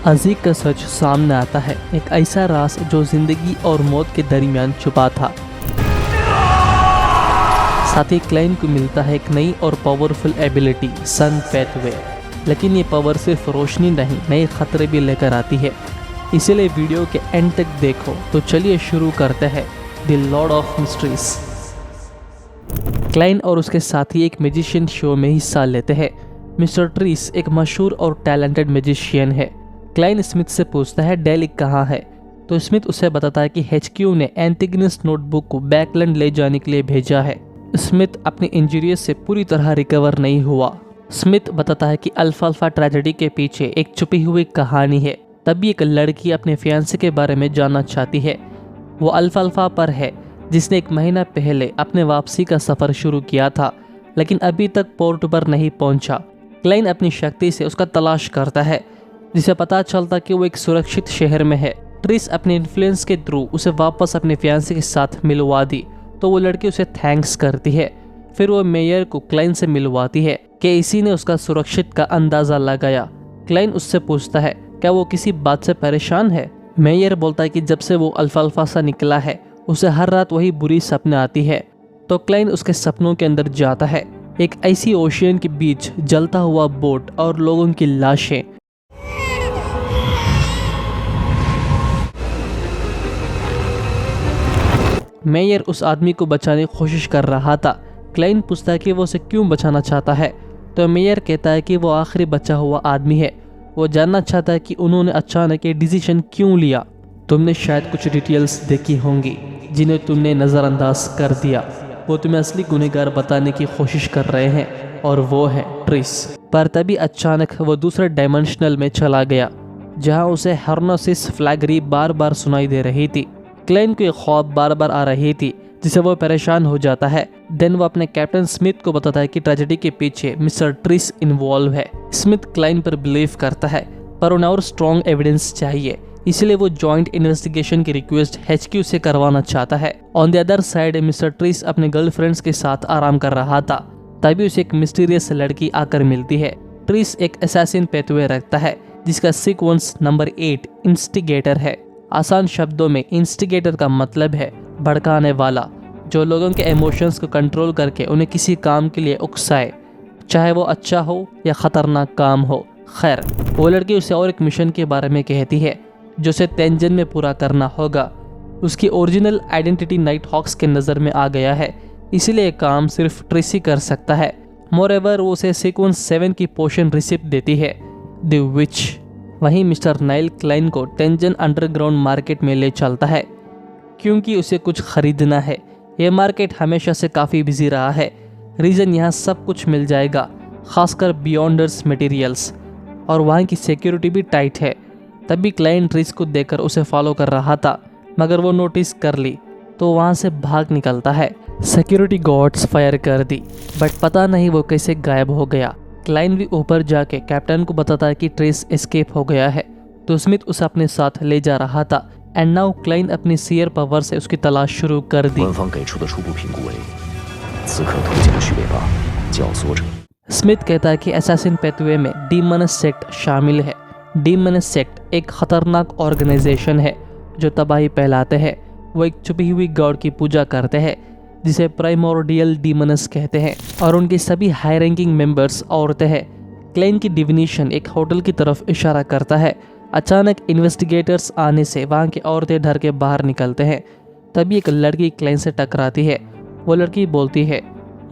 अजीक का सच सामने आता है, एक ऐसा राज जो जिंदगी और मौत के दरमियान छुपा था। साथ ही क्लाइन को मिलता है एक नई और पावरफुल एबिलिटी सन पेथवे, लेकिन ये पावर सिर्फ रोशनी नहीं, नए खतरे भी लेकर आती है। इसीलिए वीडियो के एंड तक देखो। तो चलिए शुरू करते हैं the lord of mysteries. Klein और उसके साथी एक मैजिशियन शो में हिस्सा लेते हैं। मिस्टर ट्रीस एक मशहूर और टैलेंटेड मैजिशियन है। क्लाइन स्मिथ से पूछता है डेलिक कहाँ है, तो स्मिथ उसे बताता है कि HQ ने एंटिगनस नोटबुक को बैकलैंड ले जाने के लिए भेजा है। स्मिथ अपनी इंजरीज से पूरी तरह रिकवर नहीं हुआ। स्मिथ बताता है कि अल्फाल्फा ट्रेजेडी के पीछे एक छुपी हुई कहानी है। तभी एक लड़की अपने फियांसे के बारे में जानना चाहती है। वो अल्फाल्फा पर है, जिसने 1 महीना पहले अपने वापसी का सफर शुरू किया था, लेकिन अभी तक पोर्ट पर नहीं पहुंचा। क्लाइन अपनी शक्ति से उसका तलाश करता है, जिसे पता चलता कि वो एक सुरक्षित शहर में है। ट्रिस अपने इन्फ्लुएंस के थ्रू उसे वापस अपने फियांसे के साथ मिलवा दी, तो वो लड़की उसे थैंक्स करती है। फिर वो मेयर को क्लाइन से मिलवाती है कि इसी ने उसका सुरक्षित का अंदाजा लगाया। क्लाइन उससे पूछता है क्या वो किसी बात से परेशान है। मेयर बोलता है कि जब से वो अल्फाल्फा सा निकला है, उसे हर रात वही बुरी सपने आती है। तो क्लाइन उसके सपनों के अंदर जाता है, एक ऐसी ओशियन के बीच जलता हुआ बोट और लोगों की लाशें। मेयर उस आदमी को बचाने की कोशिश कर रहा था। क्लाइन पूछता है कि वो उसे क्यों बचाना चाहता है, तो मेयर कहता है कि वो आखिरी बचा हुआ आदमी है। वो जानना चाहता है कि उन्होंने अचानक ये डिसीजन क्यों लिया। तुमने शायद कुछ डिटेल्स देखी होंगी जिन्हें तुमने नज़रअंदाज कर दिया। वो तुम्हें असली गुनहगार बताने की कोशिश कर रहे हैं, और वो है ट्रिस। पर तभी अचानक वो दूसरे डायमेंशनल में चला गया, जहां उसे हर्नोसिस फ्लैगरी बार बार सुनाई दे रही थी। क्लाइन को एक ख्वाब बार बार आ रही थी, जिसे वो परेशान हो जाता है। देन वो अपने कैप्टन स्मिथ को बताता है कि ट्रेजेडी के पीछे मिस्टर ट्रिस इन्वॉल्व है। स्मिथ क्लाइन पर बिलीव करता है, पर उन्हें और स्ट्रॉन्ग एविडेंस चाहिए, इसलिए वो जॉइंट इन्वेस्टिगेशन की रिक्वेस्ट HQ से करवाना चाहता है। On the other side mister Tris अपने गर्लफ्रेंड्स के साथ आराम कर रहा था। तभी उसे एक मिस्टीरियस लड़की आकर मिलती है। ट्रिस एक असैसिन पेथवे रखता है, जिसका सीक्वेंस नंबर 8 इंस्टिगेटर है। आसान शब्दों में इंस्टिगेटर का मतलब है भड़काने वाला, जो लोगों के इमोशंस को कंट्रोल करके उन्हें किसी काम के लिए उकसाए, चाहे वो अच्छा हो या खतरनाक काम हो। खैर, वो लड़की उसे और एक मिशन के बारे में कहती है जो उसे तेंजन में पूरा करना होगा। उसकी ओरिजिनल आइडेंटिटी नाइट हॉक्स के नज़र में आ गया है, इसीलिए काम सिर्फ ट्रिस ही कर सकता है। मोरेवर वो उसे सीक्वेंस 7 की पोशन रिसिप्ट देती है, द विच। वहीं मिस्टर नाइल क्लाइन को टेंजन अंडरग्राउंड मार्केट में ले चलता है, क्योंकि उसे कुछ खरीदना है। यह मार्केट हमेशा से काफ़ी बिजी रहा है। रीज़न यहाँ सब कुछ मिल जाएगा, खासकर बियॉन्डर्स मटेरियल्स, और वहाँ की सिक्योरिटी भी टाइट है। तभी क्लाइन ट्रिस को देखकर उसे फॉलो कर रहा था, मगर वो नोटिस कर ली तो वहाँ से भाग निकलता है। सिक्योरिटी गार्ड्स फायर कर दी, बट पता नहीं वो कैसे गायब हो गया। क्लाइन भी ऊपर जाके कैप्टन को बताता है कि ट्रिस एस्केप हो गया है, तो स्मिथ उसे अपने साथ ले जा रहा था। एंड नाउ क्लाइन अपनी सीयर पावर से उसकी तलाश शुरू कर दी। स्मिथ कहता है कि असैसिन पेथवे में डीमनस सेक्ट शामिल है। डीमनस सेक्ट एक खतरनाक ऑर्गेनाइजेशन है जो तबाही फैलाते हैं। वो एक छुपी हुई गॉड की पूजा करते हैं, जिसे प्राइमोर्डियल डीमनस कहते हैं, और उनकी सभी हाई रैंकिंग मेंबर्स औरतें हैं। क्लाइन की डिविनेशन एक होटल की तरफ इशारा करता है। अचानक इन्वेस्टिगेटर्स आने से वहाँ की औरतें डर के बाहर निकलते हैं। तभी एक लड़की क्लाइन से टकराती है। वो लड़की बोलती है,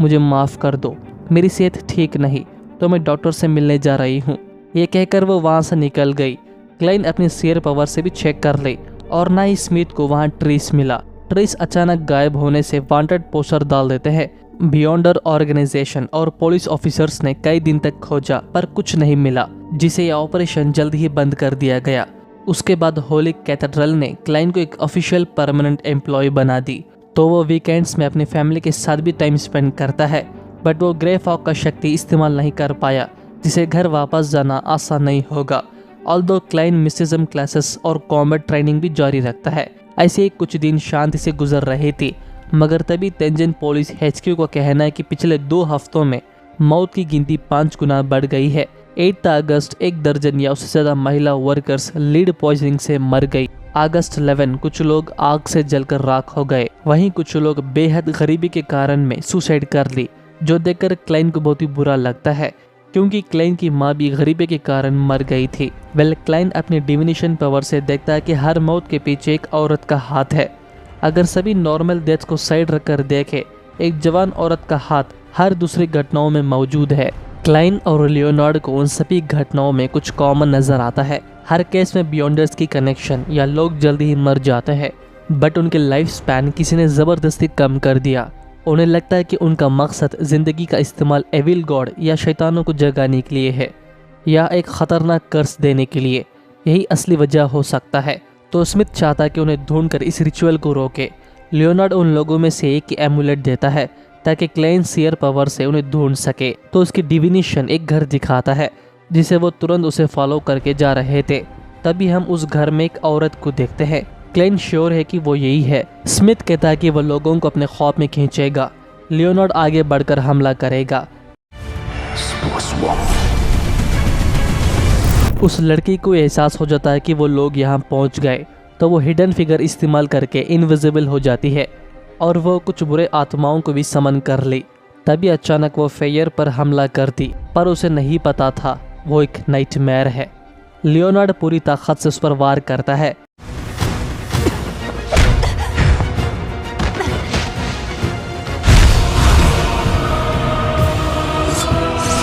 मुझे माफ़ कर दो, मेरी सेहत ठीक नहीं, तो मैं डॉक्टर से मिलने जा रही हूँ। ये कहकर वो वहाँ से निकल गई। क्लाइन अपनी शेयर पावर से भी चेक कर ली, और ना ही स्मिथ को वहाँ ट्रिस मिला। ट्रिस अचानक गायब होने से वांटेड पोस्टर डाल देते हैं। बियॉन्डर ऑर्गेनाइजेशन और पुलिस ऑफिसर्स ने कई दिन तक खोजा, पर कुछ नहीं मिला, जिसे यह ऑपरेशन जल्द ही बंद कर दिया गया। उसके बाद होली कैथेड्रल ने क्लाइन को एक ऑफिशियल परमानेंट एम्प्लॉय बना दी, तो वो वीकेंड्स में अपनी फैमिली के साथ भी टाइम स्पेंड करता है। बट वो ग्रे फॉग का शक्ति इस्तेमाल नहीं कर पाया, जिसे घर वापस जाना आसान नहीं होगा। ऑल्दो क्लाइन मिस्टिज्म क्लासेस और कॉम्बैट ट्रेनिंग भी जारी रखता है। ऐसे ही कुछ दिन शांति से गुजर रहे थे, मगर तभी तेंजन पुलिस HQ को कहना है कि पिछले 2 हफ्तों में मौत की गिनती 5 गुना बढ़ गई है। 8 अगस्त 1 दर्जन या उससे ज़्यादा महिला वर्कर्स लीड पॉइजनिंग से मर गई। अगस्त 11 कुछ लोग आग से जलकर राख हो गए। वहीं कुछ लोग बेहद गरीबी के कारण में सुसाइड कर ली, जो देखकर क्लाइन को बहुत ही बुरा लगता है, क्योंकि क्लाइन की माँ भी गरीबी के कारण मर गई थी। क्लाइन अपनी डिविनेशन पावर से देखता है कि हर मौत के पीछे एक औरत का हाथ है। अगर सभी नॉर्मल डेथ को साइड रखकर देखें, एक जवान औरत का हाथ हर दूसरी घटनाओं में मौजूद है। क्लाइन और लियोनार्ड को उन सभी घटनाओं में कुछ कॉमन नजर आता है। हर केस में बियॉन्डर्स की कनेक्शन या लोग जल्दी ही मर जाते हैं, बट उनके लाइफ स्पैन किसी ने ज़बरदस्ती कम कर दिया। उन्हें लगता है कि उनका मकसद ज़िंदगी का इस्तेमाल एविल गॉड या शैतानों को जगाने के लिए है, या एक ख़तरनाक कर्स देने के लिए। यही असली वजह हो सकता है। तो स्मिथ चाहता है कि उन्हें ढूंढकर इस रिचुअल को रोके। लियोनार्ड उन लोगों में से एक की एमुलेट देता है ताकि क्लाइन सियर पावर से उन्हें ढूंढ सके। तो उसकी डिविनेशन एक घर दिखाता है जिसे वो तुरंत उसे फॉलो करके जा रहे थे। तभी हम उस घर में एक औरत को देखते हैं। क्लाइन श्योर है कि वो यही है। स्मिथ कहता है कि वो लोगों को अपने ख्वाब में खींचेगा। लियोनार्ड आगे बढ़कर हमला करेगा। उस लड़की को एहसास हो जाता है कि वो लोग यहाँ पहुँच गए, तो वो हिडन फिगर इस्तेमाल करके इनविजिबल हो जाती है और वो कुछ बुरे आत्माओं को भी समन कर ली। तभी अचानक वो फेयर पर हमला कर दी, पर उसे नहीं पता था वो एक नाइटमेयर है। लियोनार्ड पूरी ताकत से उस पर वार करता है,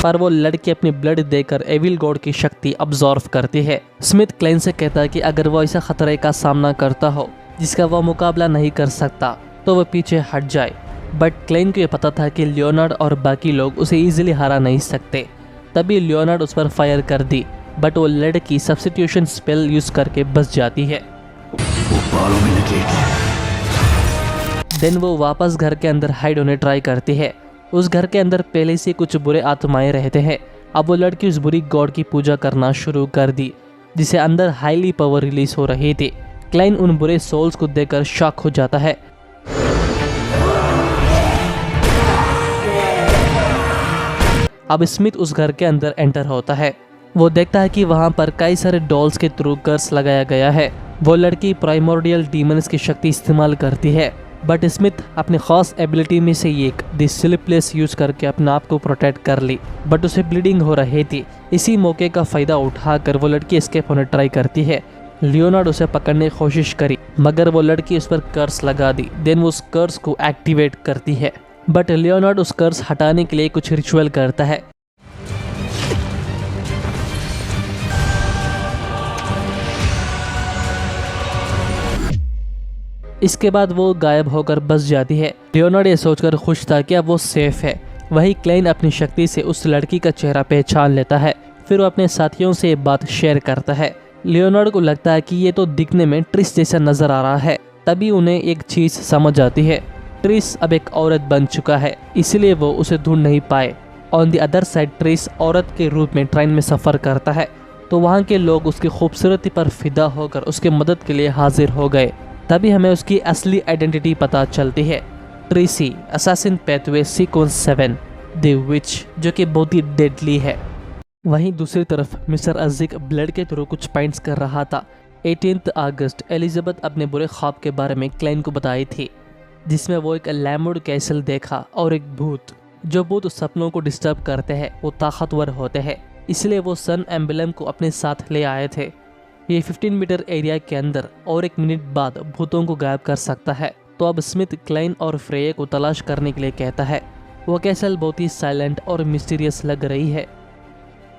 पर वो लड़की अपनी ब्लड देकर एविल गॉड की शक्ति अब्जॉर्व करती है। स्मिथ क्लाइन से कहता है कि अगर वो ऐसा खतरे का सामना करता हो जिसका वो मुकाबला नहीं कर सकता, तो वो पीछे हट जाए। बट क्लाइन को ये पता था कि लियोनार्ड और बाकी लोग उसे इजीली हरा नहीं सकते। तभी लियोनार्ड उस पर फायर कर दी, बट वो लड़की सब्स्टिट्यूशन स्पेल यूज करके बच जाती है। देन वो वापस घर के अंदर हाइड होने ट्राई करती है। उस घर के अंदर पहले से कुछ बुरे आत्माएं रहते हैं। अब वो लड़की उस बुरी गॉड की पूजा करना शुरू कर दी, जिसे अंदर हाईली पावर रिलीज हो रही थी। क्लाइन उन बुरे सोल्स को देखकर शॉक हो जाता है। अब स्मिथ उस घर के अंदर एंटर होता है। वो देखता है कि वहां पर कई सारे डॉल्स के थ्रू कर्स लगाया गया है। वो लड़की प्राइमोर्डियल डीमंस की शक्ति इस्तेमाल करती है, बट स्मिथ अपने खास एबिलिटी में से एक द स्लीपलेस यूज करके अपने आप को प्रोटेक्ट कर ली, बट उसे ब्लीडिंग हो रही थी। इसी मौके का फायदा उठाकर वो लड़की एस्केप होने ट्राई करती है। लियोनार्ड उसे पकड़ने की कोशिश करी, मगर वो लड़की उस पर कर्स लगा दी। देन वो उस कर्स को एक्टिवेट करती है, बट लियोनार्ड उस कर्स हटाने के लिए कुछ रिचुअल करता है। इसके बाद वो गायब होकर बस जाती है। लियोनार्ड ये सोचकर खुश था कि अब वो सेफ है। वही क्लाइन अपनी शक्ति से उस लड़की का चेहरा पहचान लेता है। फिर वो अपने साथियों से ये बात शेयर करता है। लियोनार्ड को लगता है कि ये तो दिखने में ट्रिस जैसा नजर आ रहा है। तभी उन्हें एक चीज समझ आती है, ट्रिस अब एक औरत बन चुका है, इसलिए वो उसे ढूंढ नहीं पाए। On the other side Tris औरत के रूप में ट्रेन में सफर करता है, तो वहाँ के लोग उसकी खूबसूरती पर फिदा होकर उसके मदद के लिए हाजिर हो गए। तभी हमें उसकी असली आइडेंटिटी पता चलती है, Trissy assassin pathway sequence 7 the witch, जो कि बहुत ही डेडली है। वहीं दूसरी तरफ मिस्टर अज़िक ब्लड के थ्रू कुछ पॉइंट्स कर रहा था। 18 अगस्त एलिजाबेथ अपने बुरे ख्वाब के बारे में क्लाइन को बताई थी, जिसमें वो एक लैमवुड कैसल देखा और एक भूत। जो भूत सपनों को डिस्टर्ब करते हैं वो ताकतवर होते हैं, इसलिए वो सन एम्बलम को अपने साथ ले आए थे। ये 15 मीटर एरिया के अंदर और 1 मिनट बाद भूतों को गायब कर सकता है। तो अब स्मिथ क्लाइन और फ्रेया को तलाश करने के लिए कहता है। वो कैसल बहुत ही साइलेंट और मिस्टीरियस लग रही है।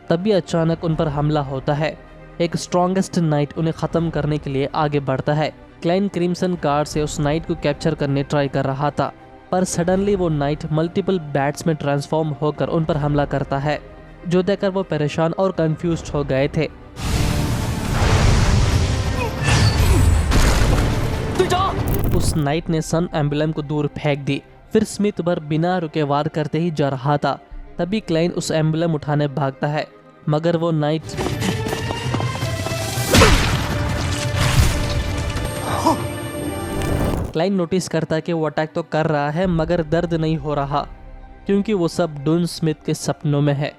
तभी अचानक उन पर हमला होता है। एक स्ट्रॉन्गेस्ट नाइट उन्हें ख़त्म करने के लिए आगे बढ़ता है। क्लाइन क्रिम्सन कार से उस नाइट को कैप्चर करने ट्राई कर रहा था, पर सडनली वो नाइट मल्टीपल बैट्स में ट्रांसफॉर्म होकर उन पर हमला करता है, जो देखकर वो परेशान और कंफ्यूज्ड हो गए थे। उस नाइट ने सन एम्बलम को दूर फेंक दी। फिर स्मिथ पर बिना रुके वार करते ही जा रहा था। तभी क्लाइन उस एम्बलम उठाने भागता है, मगर वो नाइट क्लाइन नोटिस करता है कि वो अटैक तो कर रहा है मगर दर्द नहीं हो रहा, क्योंकि वो सब डून स्मिथ के सपनों में है।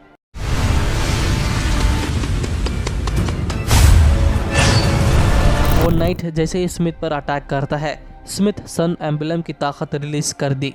वो नाइट जैसे ही स्मिथ पर अटैक करता है, स्मिथ सन एम्बलम की ताकत रिलीज कर दी,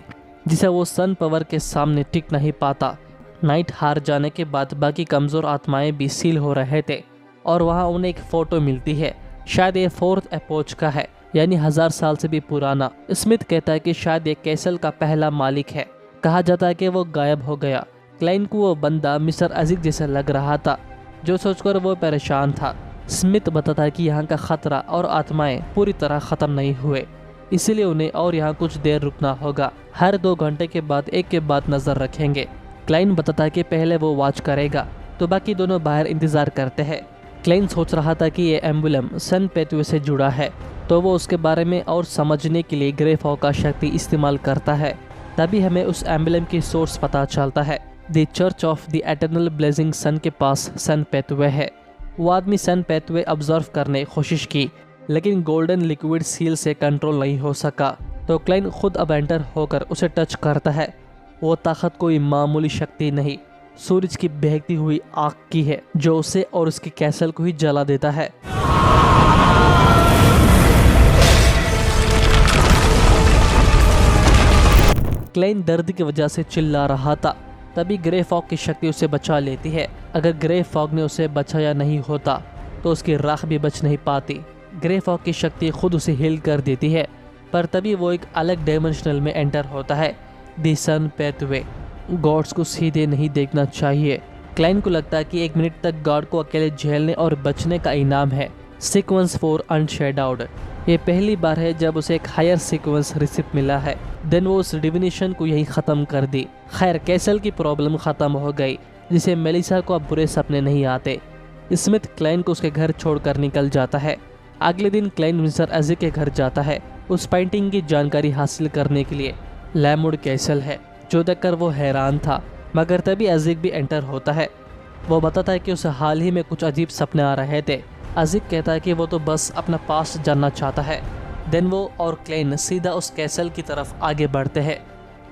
जिसे वो सन पावर के सामने टिक नहीं पाता। नाइट हार जाने के बाद बाकी कमज़ोर आत्माएं भी सील हो रहे थे और वहाँ उन्हें एक फ़ोटो मिलती है। शायद ये 4th एपोच का है, यानी 1000 साल से भी पुराना। स्मिथ कहता है कि शायद ये कैसल का पहला मालिक है। कहा जाता है कि वो गायब हो गया। क्लाइन को वो बंदा मिस्टर अजिक जैसा लग रहा था, जो सोचकर वो परेशान था। स्मिथ बताता है कि यहाँ का खतरा और आत्माएं पूरी तरह ख़त्म नहीं हुए, इसीलिए उन्हें और यहाँ कुछ देर रुकना होगा। हर 2 घंटे के बाद एक के बाद नज़र रखेंगे। क्लाइन बताता है कि पहले वो वॉच करेगा, तो बाकी दोनों बाहर इंतज़ार करते हैं। क्लाइन सोच रहा था कि ये एम्बुलम सन पेतवे से जुड़ा है, तो वो उसके बारे में और समझने के लिए ग्रे फॉग का शक्ति इस्तेमाल करता है। तभी हमें उस एम्बुलम की सोर्स पता चलता है। The church of the eternal blazing sun के पास सन पेतवे है। वो आदमी सन पेतवे ऑब्जर्व करने की कोशिश की, लेकिन गोल्डन लिक्विड सील से कंट्रोल नहीं हो सका, तो क्लाइन खुद अब एंटर होकर उसे टच करता है। वो ताकत कोई मामूली शक्ति नहीं, सूरज की बहती हुई आग की है, जो उसे और उसके कैसल को ही जला देता है। क्लाइन दर्द की वजह से चिल्ला रहा था। तभी ग्रे फॉग की शक्ति उसे बचा लेती है। अगर ग्रे फॉग ने उसे बचाया नहीं होता तो उसकी राख भी बच नहीं पाती। ग्रे फॉग की शक्ति खुद उसे हील कर देती है, पर तभी वो एक अलग डायमेंशनल में एंटर होता है। दी सन पेथवे। गॉड्स को सीधे नहीं देखना चाहिए। क्लाइन को लगता है कि 1 मिनट तक गॉड को अकेले झेलने और बचने का इनाम है सीक्वेंस 4 अनशैडोड। ये पहली बार है जब उसे एक हायर सीक्वेंस रिसिप्ट मिला है। देन वो उस डिविनेशन को यही ख़त्म कर दी। खैर, कैसल की प्रॉब्लम ख़त्म हो गई, जिसे मेलिसा को अब बुरे सपने नहीं आते। स्मिथ क्लाइन को उसके घर छोड़कर निकल जाता है। अगले दिन क्लाइन मिस्टर अजिक के घर जाता है उस पेंटिंग की जानकारी हासिल करने के लिए। लैमवुड कैसल है, जो देखकर वो हैरान था, मगर तभी अजिक भी एंटर होता है। वो बताता है कि उसे हाल ही में कुछ अजीब सपने आ रहे थे। अजिक कहता है कि वो तो बस अपना पास्ट जानना चाहता है। देन वो और क्लाइन सीधा उस कैसल की तरफ आगे बढ़ते हैं।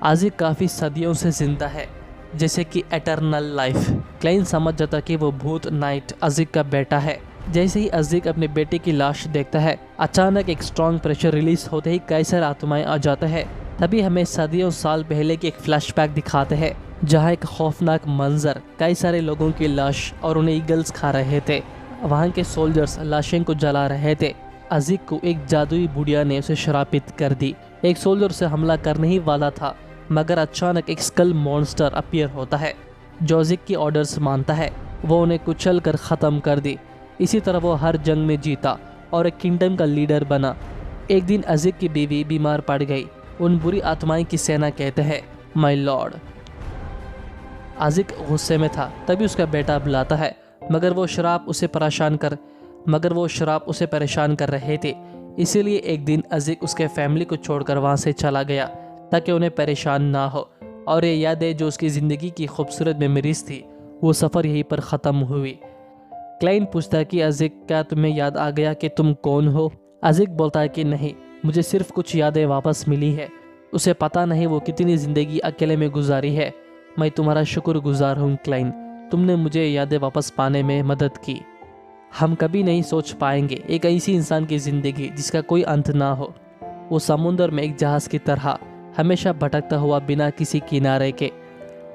अजिक काफ़ी सदियों से जिंदा है, जैसे कि एटर्नल लाइफ। क्लाइन समझ जाता कि वो भूत नाइट अजिक का बेटा है। जैसे ही अजिक अपने बेटे की लाश देखता है, अचानक एक स्ट्रॉन्ग प्रेशर रिलीज होते ही कई सारे आत्माएं आ जाते हैं। तभी हमें सदियों साल पहले की एक फ्लैशबैक दिखाते हैं, जहां एक खौफनाक मंजर, कई सारे लोगों की लाश और उन्हें ईगल्स खा रहे थे। वहां के सोल्जर्स लाशें को जला रहे थे। अजिक को एक जादुई बुढ़िया ने उसे श्रापित कर दी। एक सोल्जर से हमला करने ही वाला था, मगर अचानक एक स्कल मॉन्स्टर अपीयर होता है, जो अजिक की ऑर्डर्स मानता है। वो उन्हें कुचल कर ख़त्म कर दी। इसी तरह वो हर जंग में जीता और एक किंगडम का लीडर बना। एक दिन अजिक की बीवी बीमार पड़ गई। उन बुरी आत्माएं की सेना कहते हैं, माय लॉर्ड। अजिक गुस्से में था। तभी उसका बेटा बुलाता है, मगर वो शराब उसे परेशान कर रहे थे। इसीलिए एक दिन अजिक उसके फैमिली को छोड़कर वहाँ से चला गया, ताकि उन्हें परेशान ना हो। और ये यादें जो उसकी ज़िंदगी की खूबसूरत मेमोरीज थी, वो सफ़र यहीं पर ख़त्म हुई। क्लाइन पूछता है कि अजिक, क्या तुम्हें याद आ गया कि तुम कौन हो? अजिक बोलता है कि नहीं, मुझे सिर्फ कुछ यादें वापस मिली है। उसे पता नहीं वो कितनी ज़िंदगी अकेले में गुजारी है। मैं तुम्हारा शुक्रगुजार हूँ क्लाइन, तुमने मुझे यादें वापस पाने में मदद की। हम कभी नहीं सोच पाएंगे एक ऐसी इंसान की ज़िंदगी जिसका कोई अंत ना हो। वो समुंदर में एक जहाज़ की तरह हमेशा भटकता हुआ बिना किसी किनारे के,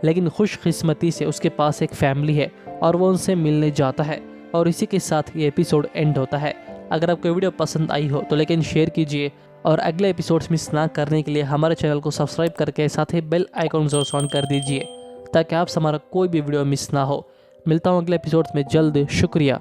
लेकिन खुशकिस्मती से उसके पास एक फैमिली है और वो उनसे मिलने जाता है। और इसी के साथ ये एपिसोड एंड होता है। अगर आपको वीडियो पसंद आई हो तो लेकिन शेयर कीजिए, और अगले एपिसोड्स मिस ना करने के लिए हमारे चैनल को सब्सक्राइब करके साथ ही बेल आइकॉन जरूर ऑन कर दीजिए, ताकि आपसे हमारा कोई भी वीडियो मिस ना हो। मिलता हूँ अगले एपिसोड्स में जल्द। शुक्रिया।